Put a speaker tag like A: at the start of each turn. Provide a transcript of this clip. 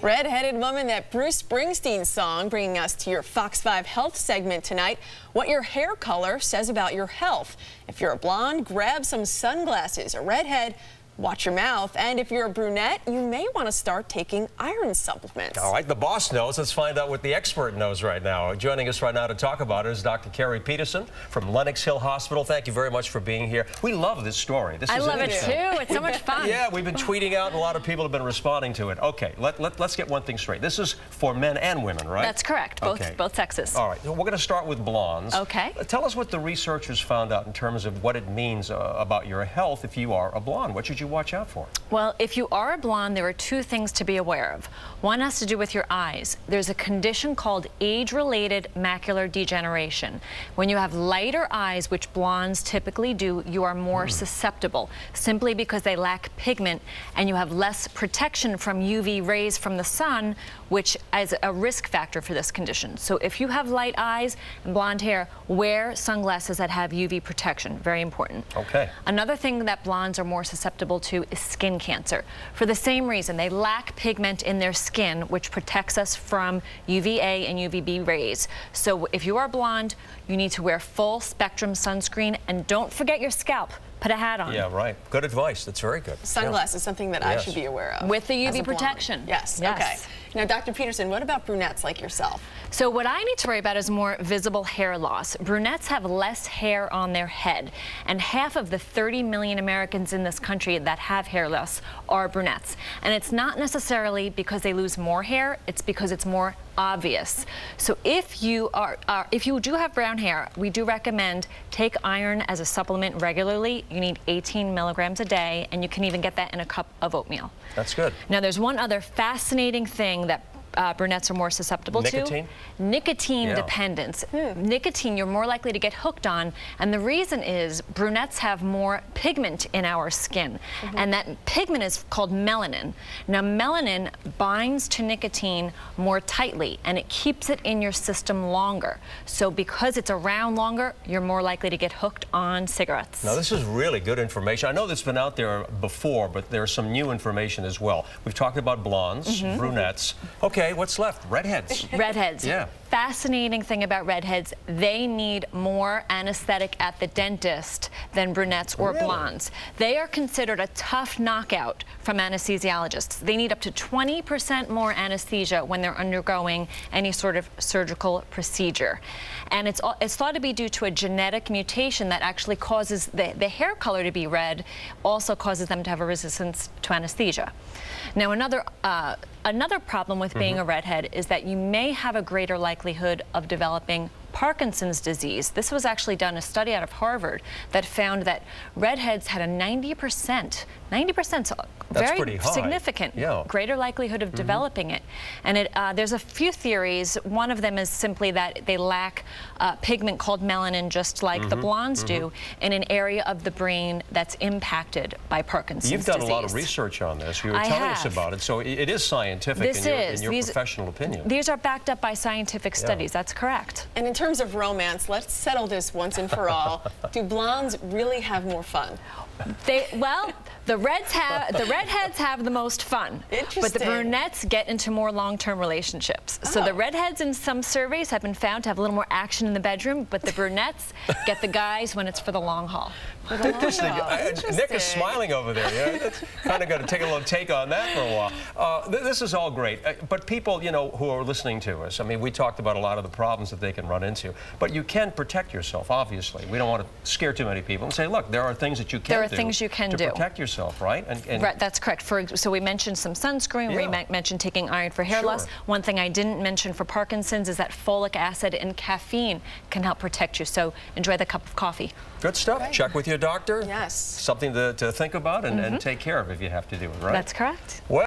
A: Red-Headed Woman, that Bruce Springsteen song, bringing us to your Fox 5 Health segment tonight. What your hair color says about your health. If you're a blonde, grab some sunglasses. A redhead, watch your mouth. And if you're a brunette, you may want to start taking iron supplements.
B: All right, the boss knows. Let's find out what the expert knows right now. Joining us right now to talk about it is Dr. Keri Peterson from Lenox Hill Hospital. Thank you very much for being here. We love this story.
C: I love it too. It's so much fun.
B: Yeah, we've been tweeting out and a lot of people have been responding to it. Okay, let's get one thing straight. This is for men and women, right?
C: That's correct. Both sexes.
B: All right, so we're going to start with blondes.
C: Okay.
B: Tell us what the researchers found out in terms of what it means about your health if you are a blonde. What should you watch out for?
C: Well, if you are a blonde, there are two things to be aware of. One has to do with your eyes. There's a condition called age-related macular degeneration. When you have lighter eyes, which blondes typically do, you are more susceptible, simply because they lack pigment and you have less protection from UV rays from the sun, which is a risk factor for this condition. So if you have light eyes and blonde hair, wear sunglasses that have UV protection. Very important.
B: Okay.
C: Another thing that blondes are more susceptible to is skin cancer. For the same reason, they lack pigment in their skin, which protects us from UVA and UVB rays. So if you are blonde, you need to wear full spectrum sunscreen, and don't forget your scalp. Put a hat on.
B: Yeah, right. Good advice. That's very good.
A: Sunglasses, something that I should be aware of.
C: With the UV protection.
A: Yes. Okay. Now, Dr. Peterson, what about brunettes like yourself?
C: So what I need to worry about is more visible hair loss. Brunettes have less hair on their head, and half of the 30 million Americans in this country that have hair loss are brunettes. And it's not necessarily because they lose more hair, it's because it's more obvious. So if you do have brown hair, we do recommend take iron as a supplement regularly. You need 18 milligrams a day, and you can even get that in a cup of oatmeal.
B: That's good.
C: Now, there's one other fascinating thing that brunettes are more susceptible
B: to.
C: Nicotine dependence. Nicotine you're more likely to get hooked on, and the reason is brunettes have more pigment in our skin, and that pigment is called melanin. Now, melanin binds to nicotine more tightly, and it keeps it in your system longer. So because it's around longer, you're more likely to get hooked on cigarettes.
B: Now, this is really good information. I know that's been out there before, but there's some new information as well. We've talked about blondes, brunettes. Okay, what's left? Redheads.
C: Redheads.
B: Yeah.
C: Fascinating thing about redheads, they need more anesthetic at the dentist than brunettes or blondes. They are considered a tough knockout from anesthesiologists. They need up to 20% more anesthesia when they're undergoing any sort of surgical procedure. And it's thought to be due to a genetic mutation that actually causes the hair color to be red, also causes them to have a resistance to anesthesia. Now, another problem with being a redhead is that you may have a greater likelihood of developing Parkinson's disease. This was actually done, a study out of Harvard that found that redheads had a 90%, very significant, greater likelihood of developing it. And there's a few theories. One of them is simply that they lack pigment called melanin, just like the blondes do, in an area of the brain that's impacted by Parkinson's disease.
B: You've done a lot of research on this. You were telling us about it, so it is scientific in your professional opinion.
C: These are backed up by scientific studies. That's correct.
A: And in terms of romance, let's settle this once and for all. Do blondes really have more fun?
C: Well, the redheads have the most fun, but the brunettes get into more long-term relationships. So the redheads in some surveys have been found to have a little more action in the bedroom, but the brunettes get the guys when it's for the long haul.
B: Interesting. Nick is smiling over there. Yeah, that's kind of going to take a little take on that for a while. This is all great, but people, who are listening to us, I mean, we talked about a lot of the problems that they can run into, but you can protect yourself, obviously. We don't want to scare too many people and say, look, there are things that you can do. There are things you can do to protect yourself, right?
C: Right, that's correct. So we mentioned some sunscreen. We mentioned taking iron for hair loss. One thing I didn't mention for Parkinson's is that folic acid and caffeine can help protect you. So enjoy the cup of coffee.
B: Good stuff. Right. Check with your doctor.
A: Yes.
B: Something to think about and take care of if you have to do it, right?
C: That's correct.
B: Well,